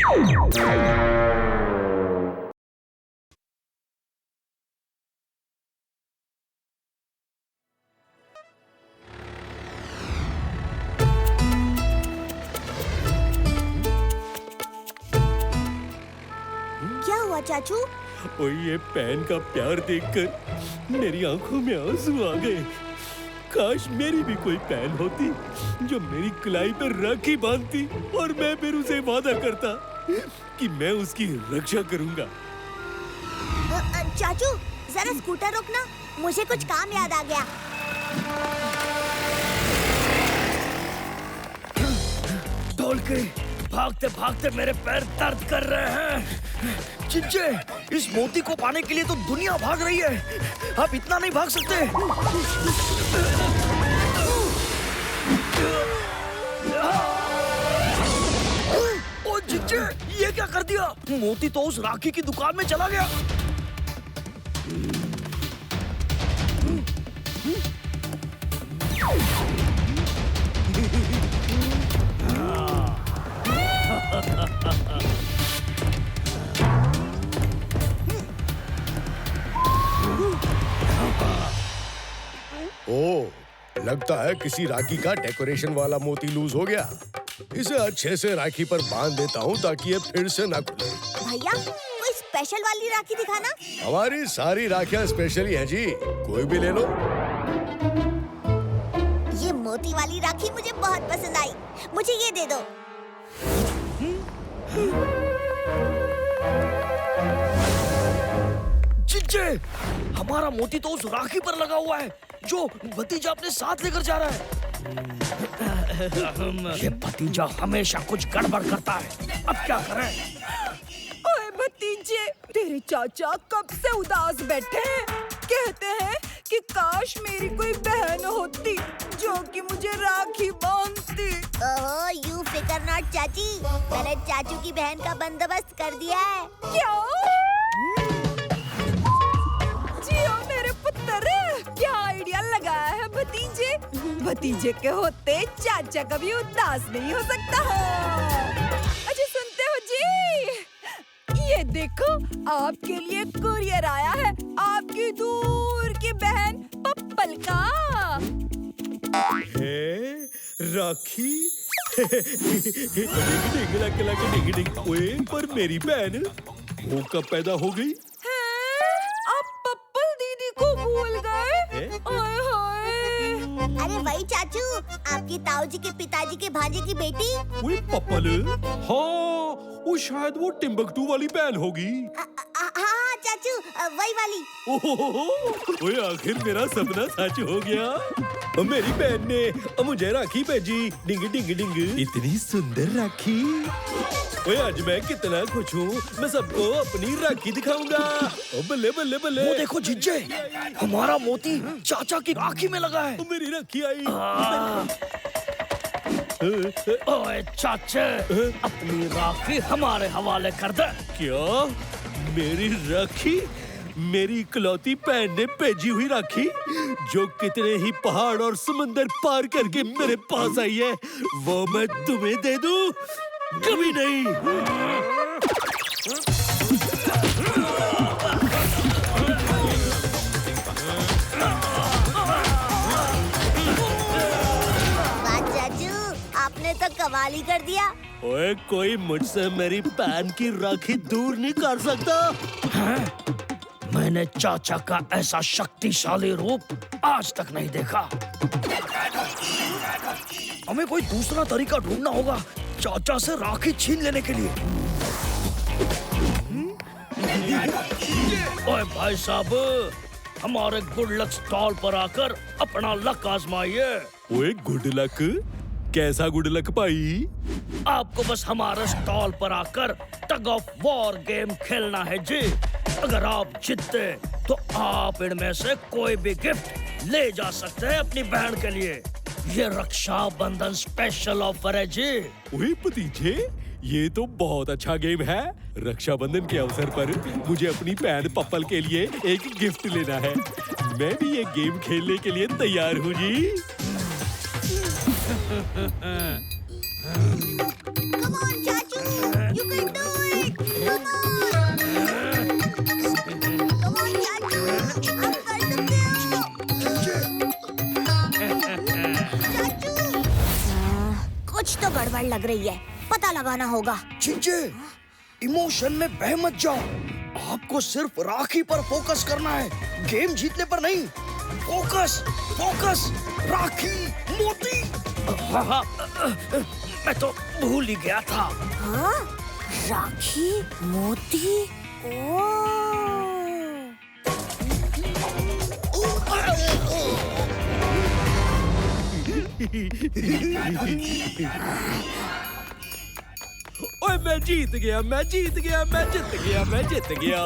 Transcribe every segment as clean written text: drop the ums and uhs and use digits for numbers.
क्या हुआ चाचू? और ये पैन का प्यार देखकर मेरी आंखों में आंसू आ गए। काश मेरी भी कोई पैन होती जो मेरी कलाई पर राखी बांधती और मैं फिर उसे वादा करता कि मैं उसकी रक्षा करूंगा। चाचू जरा स्कूटर रोकना, मुझे कुछ काम याद आ गया। ढोल के भागते भागते मेरे पैर दर्द कर रहे हैं। चिंचे, इस मोती को पाने के लिए तो दुनिया भाग रही है, आप इतना नहीं भाग सकते। ओ चिंचे, ये क्या कर दिया? मोती तो उस राखी की दुकान में चला गया। ओह, लगता है किसी राखी का डेकोरेशन वाला मोती लूज हो गया। इसे अच्छे से राखी पर बांध देता हूँ ताकि ये फिर से ना खुले। भैया कोई स्पेशल वाली राखी दिखाना। हमारी सारी राखियाँ स्पेशल ही हैं जी, कोई भी ले लो। ये मोती वाली राखी मुझे बहुत पसंद आई, मुझे ये दे दो। चिंचे, हमारा मोती तो उस राखी पर लगा हुआ है जो भतीजा अपने साथ लेकर जा रहा है। ये भतीजा हमेशा कुछ गड़बड़ करता है, अब क्या करें? ओए भतीजे, तेरे चाचा कब से उदास बैठे हैं। कहते हैं कि काश मेरी कोई बहन होती जो कि मुझे राखी बांधती। ओहो, यू फिकर नॉट चाची, मैंने चाचू की बहन का बंदोबस्त कर दिया है। क्या? जियो मेरे पुत्र, क्या आइडिया लगाया है भतीजे। भतीजे के होते चाचा कभी उदास नहीं हो सकता है। अच्छा सुनते हो जी, ये देखो आपके लिए कुरियर आया है, आपकी दूर की बहन पप्पल का। है राखी। डिंग लग लग डिंग डिंग। ओए, पर मेरी बहन वो कब पैदा हो गई? आप पप्पल दीदी को भूल गए? ओए होए। अरे वही चाचू, आपकी ताऊ जी के पिताजी के भांजे की बेटी। ओए पप्पल, हाँ वो शायद वो टिम्बकटू वाली बहन होगी। हाँ चाचू, वही वाली। ओए, आखिर मेरा सपना सच हो गया। मेरी बहन ने मुझे राखी भेजी। डिंग डिंग डिंग। इतनी सुंदर राखी। ओए, आज मैं कितना खुश हूँ। मैं सबको अपनी राखी दिखाऊंगा। बल्ले बल्ले बल्ले। वो देखो जिज्जे, हमारा मोती चाचा की राखी में लगा है। मेरी राखी आई। ओए चाचे, अपनी राखी हमारे हवाले कर दे। क्या? मेरी राखी? मेरी इकलौती बहन ने भेजी हुई राखी जो कितने ही पहाड़ और समंदर पार करके मेरे पास आई है, वो मैं तुम्हें दे दूं? कभी नहीं। वाह चाचू, आपने तो कमाल ही कर दिया। ओए, कोई मुझसे मेरी बहन की राखी दूर नहीं कर सकता। मैंने चाचा का ऐसा शक्तिशाली रूप आज तक नहीं देखा। हमें कोई दूसरा तरीका ढूंढना होगा चाचा से राखी छीन लेने के लिए। ओए भाई साहब, हमारे गुड लक स्टॉल पर आकर अपना लक आजमाइए। ओए, गुड लक? कैसा गुड लक भाई? आपको बस हमारे स्टॉल पर आकर टग ऑफ वॉर गेम खेलना है जी। अगर आप जीतते तो आप इनमें से कोई भी गिफ्ट ले जा सकते हैं अपनी बहन के लिए। ये रक्षाबंधन स्पेशल ऑफर है जी। ओए भतीजे, ये तो बहुत अच्छा गेम है। रक्षाबंधन के अवसर पर मुझे अपनी बहन पप्पल के लिए एक गिफ्ट लेना है। मैं भी ये गेम खेलने के लिए तैयार हूँ जी। Come on, चाचू, you can do गड़बड़ लग रही है, पता लगाना होगा। चिंचे, इमोशन में बह मत जाओ। आपको सिर्फ राखी पर फोकस करना है, गेम जीतने पर नहीं। फोकस, फोकस, राखी, मोती। हाँ, मैं तो भूल ही गया था। हाँ? राखी, मोती, ओ। ओए मैं जीत गया, मैं जीत गया, मैं जीत गया, मैं जीत गया।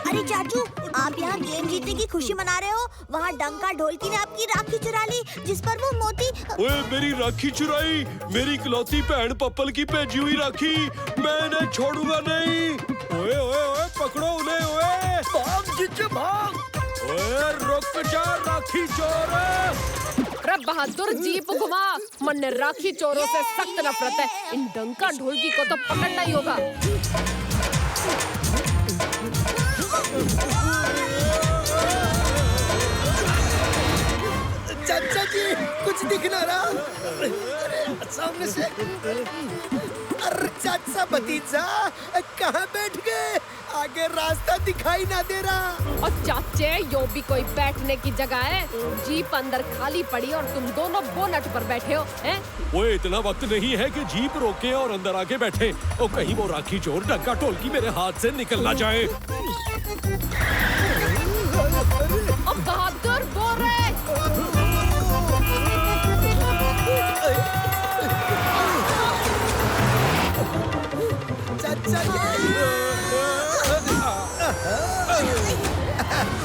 अरे चाचू, आप यहाँ गेम जीतने की खुशी मना रहे हो, वहाँ डंका ढोलकी ने आपकी राखी चुरा ली, जिस पर वो मोती। ओए मेरी राखी चुराई, मेरी इकलौती बहन पप्पल की भेजी हुई राखी, मैं इन्हें छोड़ूंगा नहीं। ओए ओए ओए पकड़ो उन्हें, ओए भाग चिंचे भाग। ओए रुक जा राखी चोर। अरे बहादुर जीप घुमा, मन ने राखी चोरों से सख्त नफरत है। इन डंका ढोलकी को तो पकड़ना ही होगा। चाचा जी, कुछ दिख ना रहा। अरे सामने से। अरे चाचा भतीजा, कहाँ बैठ गए? आगे रास्ता दिखाई ना दे रहा। और चाचे, यो भी कोई बैठने की जगह है? जीप अंदर खाली पड़ी और तुम दोनों बोनट पर बैठे हो, हैं? ओए इतना वक्त नहीं है कि जीप रोके और अंदर आके बैठे। और कहीं वो राखी चोर डंका ढोलकी मेरे हाथ से निकल ना जाए। और बहादुर बोल रहे।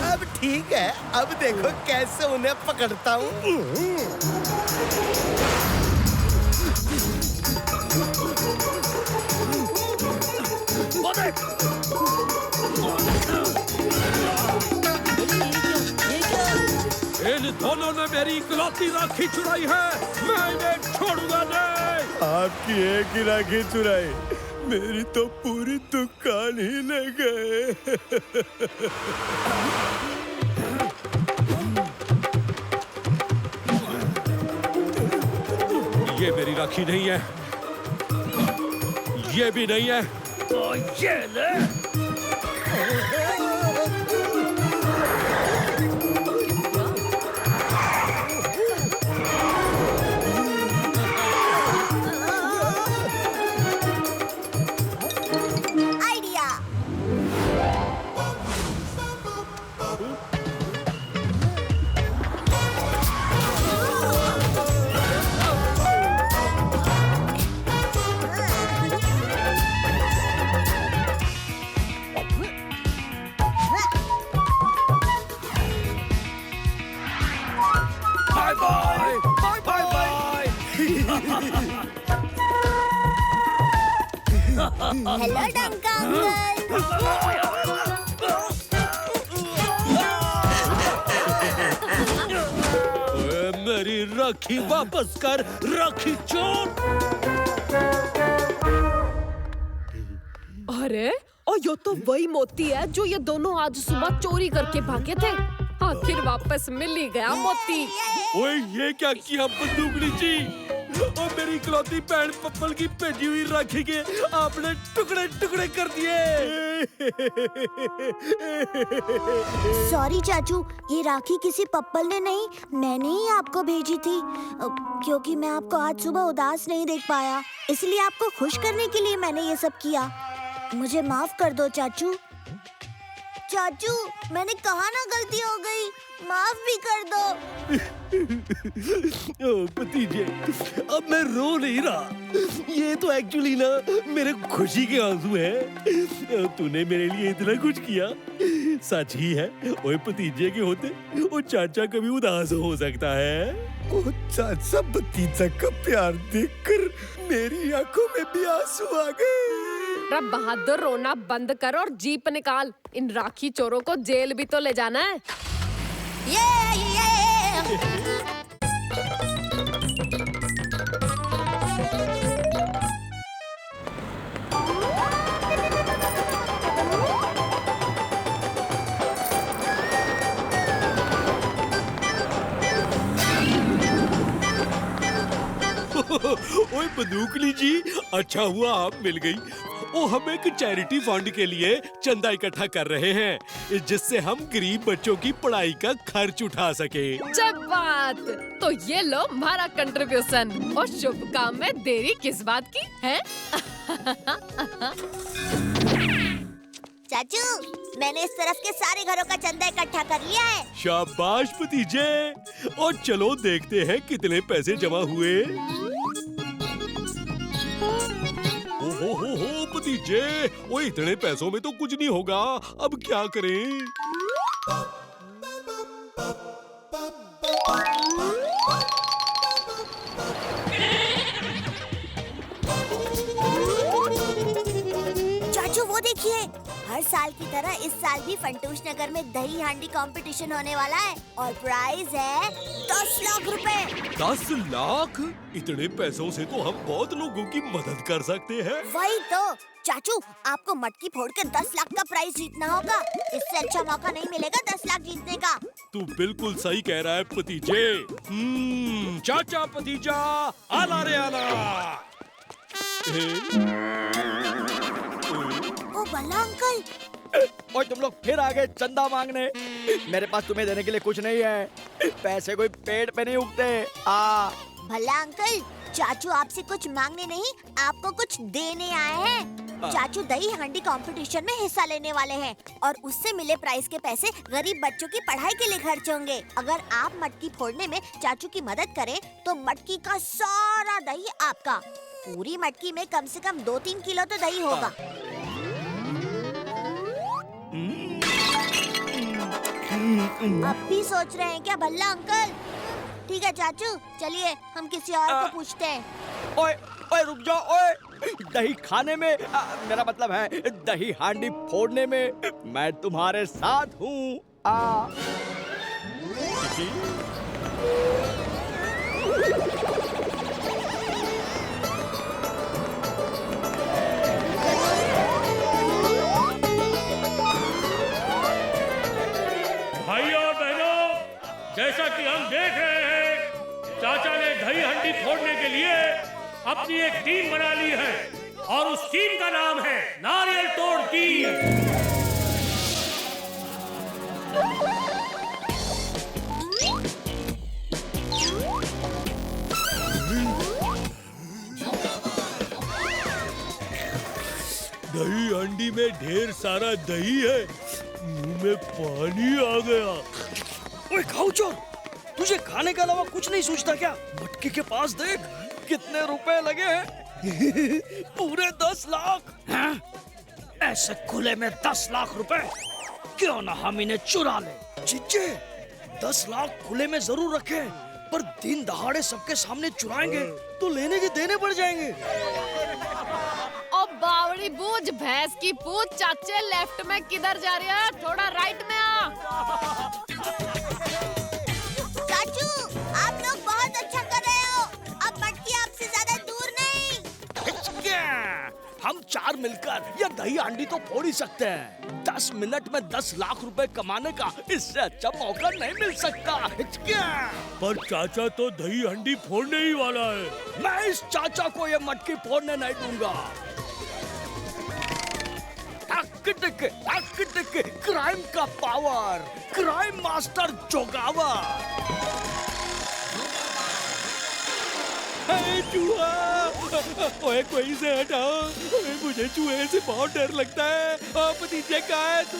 अब ठीक है, अब देखो कैसे उन्हें पकड़ता हूँ। इन दोनों ने मेरी इकलौती राखी चुराई है, मैं इन्हें छोड़ूंगा नहीं। आपकी एक ही राखी चुराई, मेरी तो पूरी दुकान ही ले गए। ये मेरी राखी नहीं है, ये भी नहीं है। तो ये ले। Idea. Bye bye, bye bye bye. Hello डंका अंकल। ओए, मेरी राखी वापस कर, राखी चोर। अरे, और यो तो वही मोती है जो ये दोनों आज सुबह चोरी करके भागे थे। आखिर वापस मिल ही गया मोती। ओए ये क्या किया बंदूकड़ी जी? और मेरी इकलौती बहन पप्पल की भेजी हुई राखी के आपने टुकड़े टुकड़े कर दिए। सॉरी चाचू, ये राखी किसी पप्पल ने नहीं, मैंने ही आपको भेजी थी, क्योंकि मैं आपको आज सुबह उदास नहीं देख पाया, इसलिए आपको खुश करने के लिए मैंने ये सब किया। मुझे माफ कर दो चाचू। चाचू, मैंने कहा ना गलती हो गई, माफ भी कर दो। ओ भतीजे, अब मैं रो नहीं रहा। ये तो एक्चुअली ना मेरे खुशी के आंसू हैं। तूने मेरे लिए इतना कुछ किया, सच ही है। ओए भतीजे के होते वो चाचा कभी उदास हो सकता है। ओ चाचा भतीजा का प्यार देखकर मेरी आंखों में भी आंसू आ गए। रब बहादुर, रोना बंद कर और जीप निकाल। इन राखी चोरों को जेल भी तो ले जाना है। ओए बंदूकली जी, अच्छा हुआ आप मिल गई। ओ हम एक चैरिटी फंड के लिए चंदा इकट्ठा कर रहे हैं, जिससे हम गरीब बच्चों की पढ़ाई का खर्च उठा सके। जब बात तो ये लो हमारा कंट्रीब्यूशन। और शुभ काम में देरी किस बात की है? चाचू, मैंने इस तरफ के सारे घरों का चंदा इकट्ठा कर लिया है। शाबाश भतीजे। और चलो देखते हैं कितने पैसे जमा हुए। हो भतीजे, वो इतने पैसों में तो कुछ नहीं होगा। अब क्या करें? चाचू वो देखिए, हर साल की तरह इस साल भी फंटूश नगर में दही हांडी कंपटीशन होने वाला है और प्राइज है 10 लाख रुपए। 10 लाख? इतने पैसों से तो हम बहुत लोगों की मदद कर सकते हैं। वही तो चाचू, आपको मटकी फोड़ के 10 लाख का प्राइज जीतना होगा। इससे अच्छा मौका नहीं मिलेगा 10 लाख जीतने का। तू बिल्कुल सही कह रहा है भतीजे। चाचा भतीजा, आला रे आला। ओ भला अंकल, और तुम लोग फिर आ गए चंदा मांगने। मेरे पास तुम्हें देने के लिए कुछ नहीं है। पैसे कोई पेड़ पे नहीं उगते। भला अंकल, चाचू आपसे कुछ मांगने नहीं, आपको कुछ देने आए हैं। चाचू दही हांडी कंपटीशन में हिस्सा लेने वाले हैं और उससे मिले प्राइज के पैसे गरीब बच्चों की पढ़ाई के लिए खर्च होंगे। अगर आप मटकी फोड़ने में चाचू की मदद करें तो मटकी का सारा दही आपका। पूरी मटकी में कम से कम 2-3 किलो तो दही होगा। अब भी सोच रहे हैं क्या भल्ला अंकल? ठीक है चाचू, चलिए हम किसी और को पूछते हैं। ओए ओए रुक जाओ। ओए दही खाने में मेरा मतलब है दही हांडी फोड़ने में मैं तुम्हारे साथ हूँ। भाइयों और बहनों, जैसा कि हम देख रहे हैं, चाचा ने दही हंडी फोड़ने के लिए अपनी एक टीम बना ली है और उस टीम का नाम है नारियल तोड़ टीम। दही हांडी में ढेर सारा दही है, मुंह में पानी आ गया। ओए खाऊचोर, तुझे खाने के अलावा कुछ नहीं सोचता क्या? मटकी के पास देख कितने रुपए लगे हैं। पूरे 10 लाख। हाँ? ऐसे खुले में 10 लाख रुपए, क्यों ना हम इन्हें चुरा ले। चिच्चे, 10 लाख खुले में जरूर रखे, पर दिन दहाड़े सबके सामने चुराएंगे तो लेने के देने पड़ जाएंगे। और बावड़ी बूझ भैंस की पूछ, चाचे लेफ्ट में किधर जा रही है? थोड़ा राइट में आ। चाचू, आप लोग बहुत अच्छा कर रहे हो। अब मटकी आपसे ज्यादा दूर नहीं। हम 4 मिलकर यह दही हांडी तो फोड़ ही सकते हैं। 10 मिनट में 10 लाख रुपए कमाने का इससे अच्छा मौका नहीं मिल सकता। पर चाचा तो दही हांडी फोड़ने ही वाला है। मैं इस चाचा को ये मटकी फोड़ने नहीं दूंगा। क्राइम का पावर, क्राइम मास्टर जोगावा। चूहा, ओए कोई से हटाओ, मुझे चूहे से बहुत डर लगता है। भतीजे कहाँ है तू?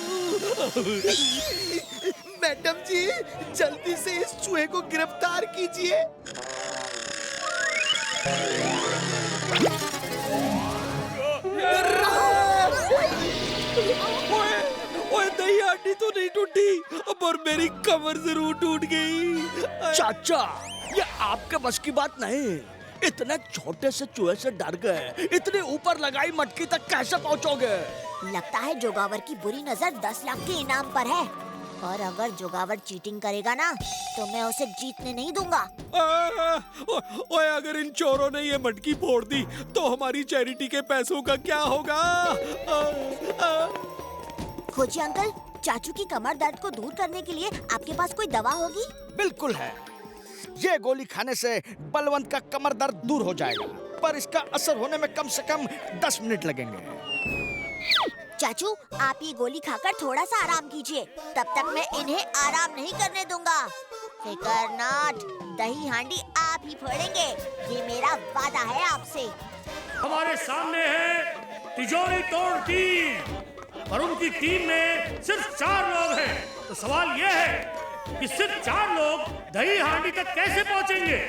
मैडम जी, जल्दी से इस चूहे को गिरफ्तार कीजिए। ओए दही हांडी तो नहीं टूटी, पर मेरी कमर जरूर टूट गई। चाचा, ये आपके बस की बात नहीं। इतने छोटे से चूहे से डर गए, इतने ऊपर लगाई मटकी तक कैसे पहुंचोगे? लगता है जोगावर की बुरी नजर 10 लाख के इनाम पर है। और अगर जोगावर चीटिंग करेगा ना, तो मैं उसे जीतने नहीं दूंगा। ओए अगर इन चोरों ने ये मटकी फोड़ दी, तो हमारी चैरिटी के पैसों का क्या होगा? खोजी अंकल, चाचू की कमर दर्द को दूर करने के लिए आपके पास कोई दवा होगी? बिल्कुल है। ये गोली खाने से बलवंत का कमर दर्द दूर हो जाएगा, पर इसका असर होने में कम से कम 10 मिनट लगेंगे। चाचू, आप ये गोली खाकर थोड़ा सा आराम कीजिए, तब तक मैं इन्हें आराम नहीं करने दूंगा। फिकर नॉट, दही हांडी आप ही फोड़ेंगे, ये मेरा वादा है आपसे। हमारे सामने है तिजोरी तोड़ टीम, और उनकी टीम में सिर्फ 4 लोग हैं। तो सवाल यह है कि सिर्फ 4 लोग दही हांडी तक कैसे पहुंचेंगे?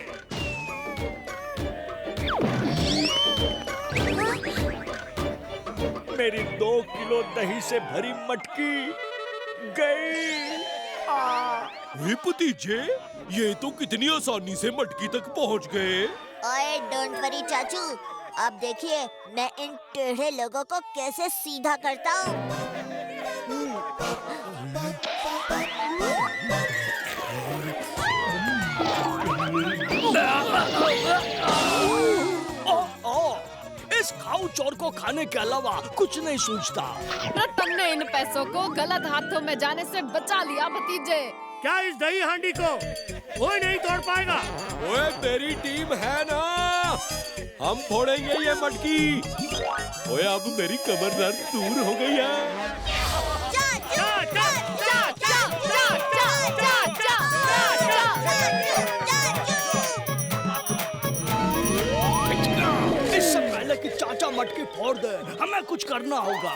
मेरी 2 किलो दही से भरी मटकी गई। वे भतीजे, ये तो कितनी आसानी से मटकी तक पहुंच गए। ओए डोंट वरी चाचू, अब देखिए मैं इन टेढ़े लोगों को कैसे सीधा करता हूँ। इस खाऊ चोर को खाने के अलावा कुछ नहीं सूझता। तुमने इन पैसों को गलत हाथों में जाने से बचा लिया भतीजे। क्या इस दही हांडी को कोई नहीं तोड़ पाएगा? ओए मेरी टीम है ना, हम फोड़ेंगे ये मटकी। ओए अब मेरी कमर दर्द दूर हो गई है। इससे पहले कि चाचा मटकी फोड़ दे, हमें कुछ करना होगा।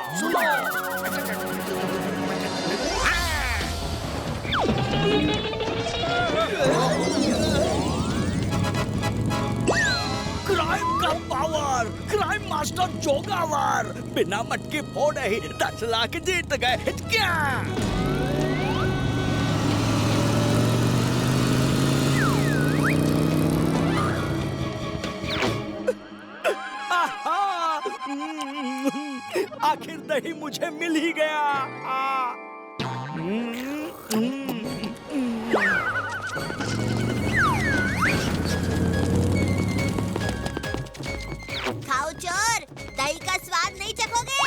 क्राइम का पावर, क्राइम मास्टर जोगावर, बिना मटकी फोड़े ही 10 लाख जीत गए। क्या आखिर दही मुझे मिल ही गया। खाओ चोर, दही का स्वाद नहीं चखोगे।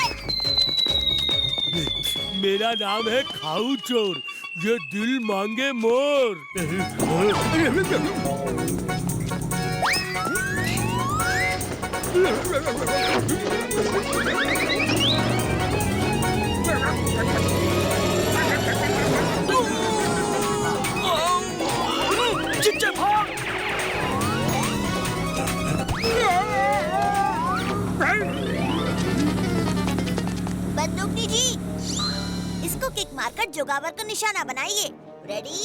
मेरा नाम है खाऊ चोर, ये दिल मांगे मोर। चिच्चे भाग! बंदूकनी जी, इसको किक मारकर जोगावर को निशाना बनाइए। रेडी?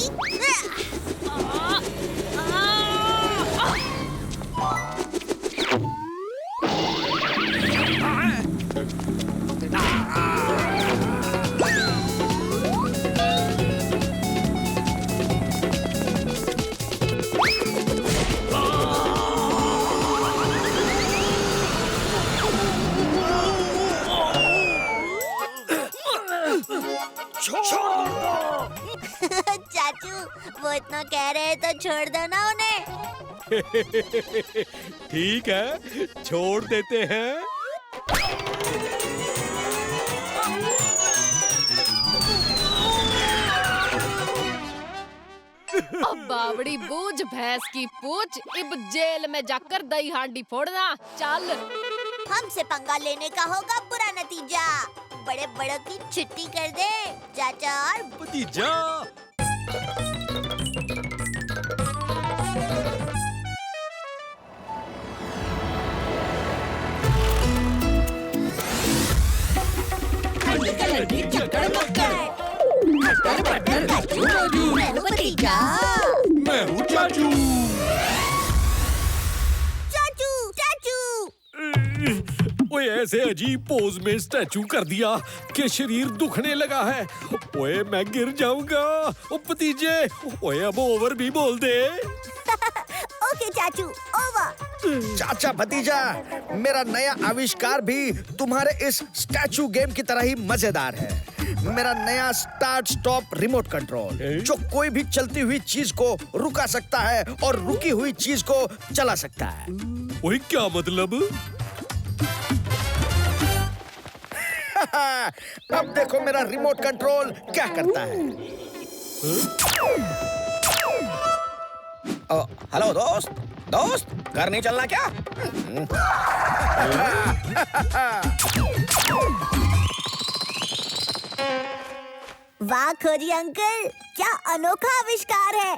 चाचू, वो इतना कह रहे हैं तो छोड़ दो ना उन्हें। ठीक है, छोड़ देते हैं। अब बावड़ी बूझ भैंस की पूछ, इब जेल में जाकर दही हांडी फोड़ना। चल, हमसे पंगा लेने का होगा बुरा नतीजा। बड़े बड़ों की छुट्टी कर दे चाचा और भतीजा। मैं हूँ चाचू। चाचू चाचू। ओए ऐसे अजीब पोज में स्टैचू कर दिया कि शरीर दुखने लगा है। ओए मैं गिर जाऊंगा। ओ भतीजे, ओए अब ओवर भी बोल दे। ओके चाचू, ओवर। चाचा भतीजा, मेरा नया आविष्कार भी तुम्हारे इस स्टैचू गेम की तरह ही मजेदार है। मेरा नया स्टार्ट स्टॉप रिमोट कंट्रोल, जो कोई भी चलती हुई चीज को रुका सकता है और रुकी हुई चीज को चला सकता है। ओए क्या मतलब? अब देखो मेरा रिमोट कंट्रोल क्या करता है। हेलो दोस्त, दोस्त घर नहीं चलना क्या? वाह खोजी अंकल, क्या अनोखा आविष्कार है।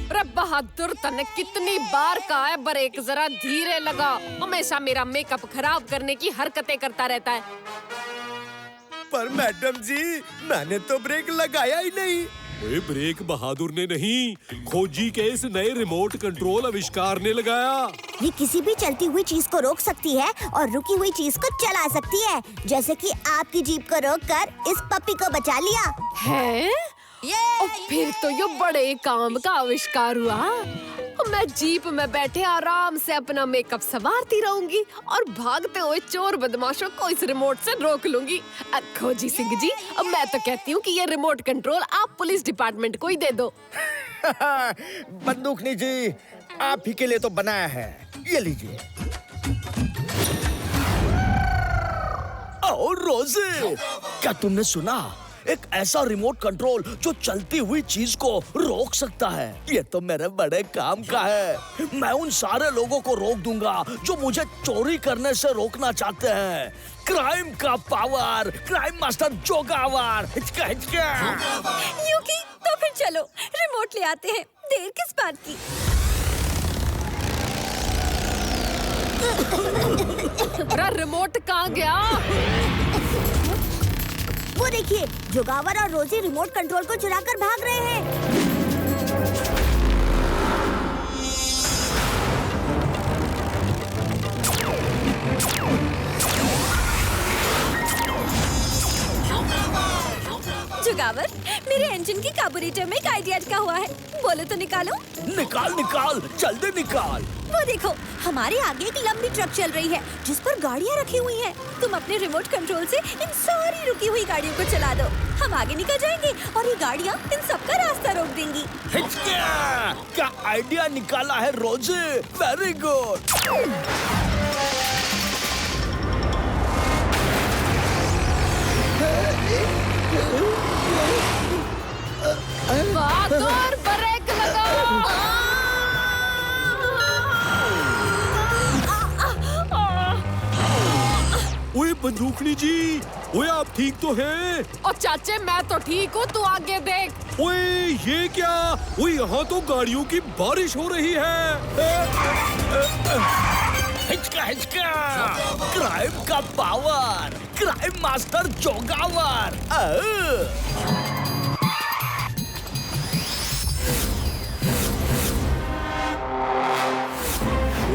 अरे बहादुर, तने कितनी बार कहा है ब्रेक जरा धीरे लगा। हमेशा मेरा मेकअप खराब करने की हरकतें करता रहता है। पर मैडम जी, मैंने तो ब्रेक लगाया ही नहीं। ओए ब्रेक बहादुर ने नहीं, खोजी के इस नए रिमोट कंट्रोल आविष्कार ने लगाया। ये किसी भी चलती हुई चीज को रोक सकती है और रुकी हुई चीज को चला सकती है, जैसे कि आपकी जीप को रोककर इस पप्पी को बचा लिया है। और फिर तो ये बड़े काम का आविष्कार हुआ। मैं जीप में बैठे आराम से अपना मेकअप संवारती रहूंगी और भागते हुए चोर बदमाशों को इस रिमोट से रोक लूंगी। खोजी सिंह जी, अब मैं तो कहती हूँ कि ये रिमोट कंट्रोल आप पुलिस डिपार्टमेंट को ही दे दो। बंदूकनी जी, आप ही के लिए तो बनाया है, ये लीजिए। और रोजे, क्या तुमने सुना? एक ऐसा रिमोट कंट्रोल जो चलती हुई चीज को रोक सकता है। ये तो मेरे बड़े काम का है। मैं उन सारे लोगों को रोक दूंगा जो मुझे चोरी करने से रोकना चाहते हैं। क्राइम का पावर, क्राइम मास्टर जोगावर। हिचका हिचका। यूकी, तो फिर चलो रिमोट ले आते हैं, देर किस बात की। रिमोट कहाँ गया? वो देखिए, जोगावर और रोजी रिमोट कंट्रोल को चुराकर भाग रहे हैं। जोगावर, मेरे इंजन की कार्बोरेटर में एक आइडिया अटका हुआ है, बोलो तो निकालो। निकाल निकाल, जल्दी निकाल। वो देखो, हमारे आगे एक लंबी ट्रक चल रही है जिस पर गाड़ियाँ रखी हुई हैं। तुम अपने रिमोट कंट्रोल से इन सारी रुकी हुई गाड़ियों को चला दो, हम आगे निकल जाएंगे और ये गाड़ियाँ इन सबका रास्ता रोक देंगी। हिचका! क्या आइडिया निकाला है रोजे, वेरी गुड। बहादुर, ब्रेक लगाओ। ओए बंदूकनी जी, ओए आप ठीक तो हैं? और चाचे, मैं तो ठीक हूँ, तू आगे देख। ओए ये क्या? ओए यहाँ तो गाड़ियों की बारिश हो रही है। हिचका हिचका, क्राइम का पावर, क्राइम मास्टर जोगावर।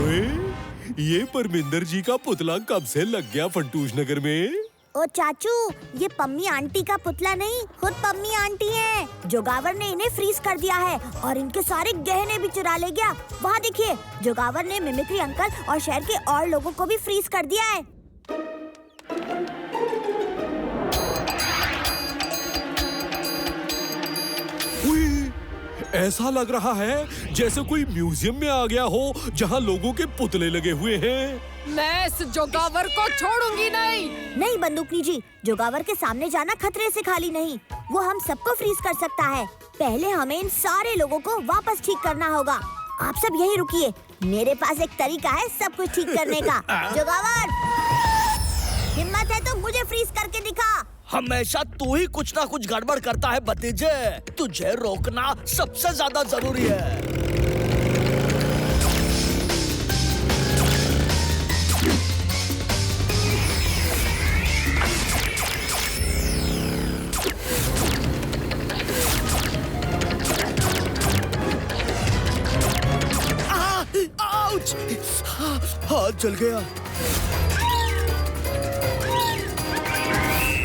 ओए ये परमिंदर जी का पुतला कब से लग गया फंटूश नगर में? ओ चाचू, ये पम्मी आंटी का पुतला नहीं, खुद पम्मी आंटी है। जोगावर ने इन्हें फ्रीज कर दिया है और इनके सारे गहने भी चुरा ले गया। वहाँ देखिए, जोगावर ने मिमिक्री अंकल और शहर के और लोगों को भी फ्रीज कर दिया है। ऐसा लग रहा है जैसे कोई म्यूजियम में आ गया हो जहाँ लोगों के पुतले लगे हुए हैं। मैं इस जोगावर को छोड़ूंगी नहीं। नहीं बंदूकनी जी, जोगावर के सामने जाना खतरे से खाली नहीं। वो हम सबको फ्रीज कर सकता है। पहले हमें इन सारे लोगों को वापस ठीक करना होगा। आप सब यहीं रुकिए, मेरे पास एक तरीका है सब कुछ ठीक करने का। जोगावर, हिम्मत है तो मुझे फ्रीज करके दिखा। हमेशा तू ही कुछ ना कुछ गड़बड़ करता है भतीजे, तुझे रोकना सबसे ज्यादा जरूरी है। आउच! हाथ जल गया।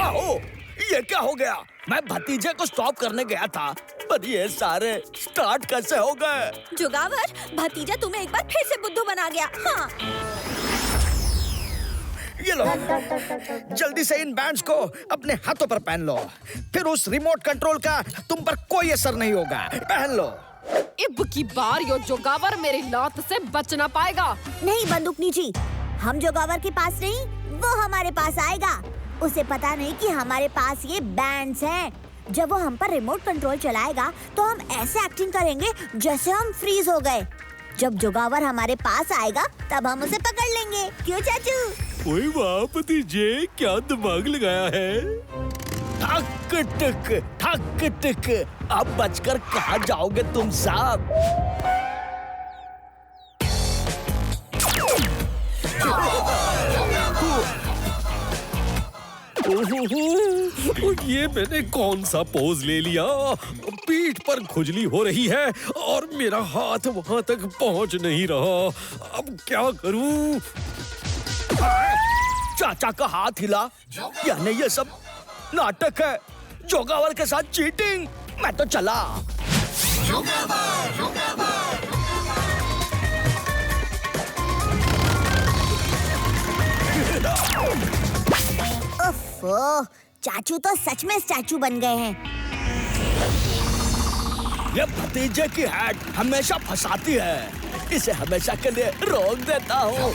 आओ, ये क्या हो गया? मैं भतीजे को स्टॉप करने गया था, पर ये सारे स्टार्ट कैसे हो गए? जोगावर, भतीजा तुम्हें एक बार फिर से बुद्धू बना गया। हाँ। ये लो, जल्दी से इन बैंड्स को अपने हाथों पर पहन लो, फिर उस रिमोट कंट्रोल का तुम पर कोई असर नहीं होगा। पहन लो। अब की बार यो जोगावर मेरी लात से बच ना पाएगा। नहीं बंदूकनी जी, हम जोगावर के पास नहीं वो हमारे पास आएगा। उसे पता नहीं कि हमारे पास ये बैंड्स हैं। जब वो हम पर रिमोट कंट्रोल चलाएगा तो हम ऐसे एक्टिंग करेंगे जैसे हम फ्रीज हो गए। जब जोगावर हमारे पास आएगा तब हम उसे पकड़ लेंगे। क्यों चाचू? ओए वाह भतीजे, क्या दिमाग लगाया है। ठक टिक, अब बचकर कहाँ जाओगे तुम सब? ये मैंने कौन सा पोज ले लिया। पीठ पर खुजली हो रही है और मेरा हाथ वहां तक पहुंच नहीं रहा। अब क्या करूं? चाचा का हाथ हिला, यानी ये सब नाटक है। जोगावर के साथ चीटिंग। मैं तो चला। ओफो, चाचू तो सच में स्टैचू बन गए हैं। ये भतीजे की हैट हमेशा फंसाती है। इसे हमेशा के लिए रोक देता हूँ।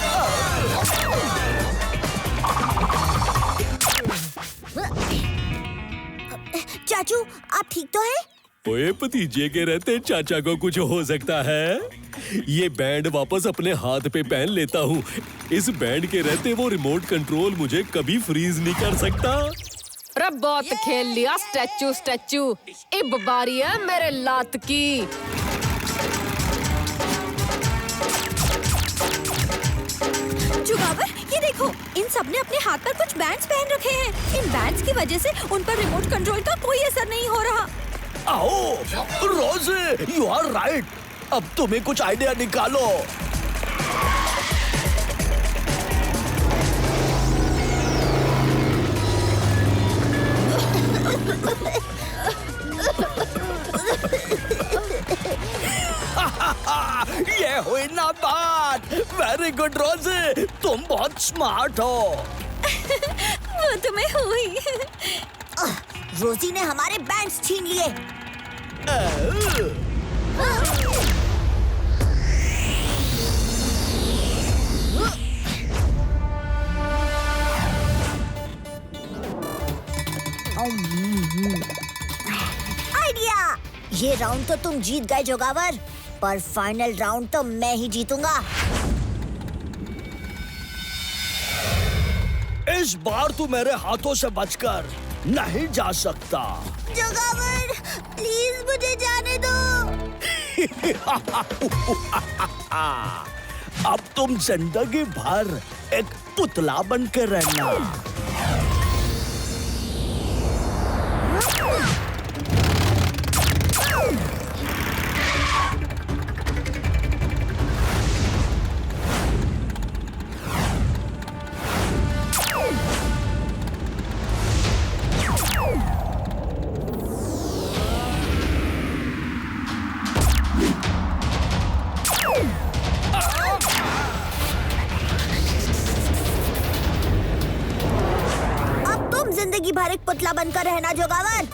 चाचू, आप ठीक तो हैं? ओए भतीजे के रहते चाचा को कुछ हो सकता है। ये बैंड वापस अपने हाथ पे पहन लेता हूँ। इस बैंड के रहते वो रिमोट कंट्रोल मुझे कभी फ्रीज नहीं कर सकता। अरे बहुत खेल लिया स्टैचू। अब बारी है मेरे लात की। जुगावर, ये देखो, इन सबने अपने हाथ पर कुछ बैंड्स पहन रखे हैं। इन बैंड्स की वजह से उन पर रिमोट कंट्रोल का कोई असर नहीं हो रहा। आओ, रोज़े, यू आर राइट। अब तुम्हें कुछ आइडिया निकालो। ये हुई ना बात। वेरी गुड रोज़े, तुम बहुत स्मार्ट हो। वो तुम्हें हुई। रोजी ने हमारे बैंड्स छीन लिए। आइडिया! ये राउंड तो तुम जीत गए जोगावर, पर फाइनल राउंड तो मैं ही जीतूंगा। इस बार तू मेरे हाथों से बचकर नहीं जा सकता। जोगावर, प्लीज मुझे जाने दो। अब तुम जिंदगी भर एक पुतला बनकर रहना। जिंदगी भर एक पुतला बनकर रहना जोगावर।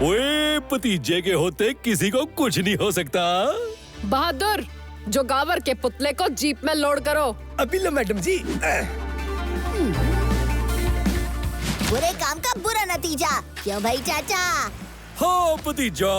ओए, भतीजे के होते किसी को कुछ नहीं हो सकता। बहादुर, जोगावर के पुतले को जीप में लोड करो। अभी लो मैडम जी। बुरे काम का बुरा नतीजा, क्यों भाई चाचा? हाँ भतीजा।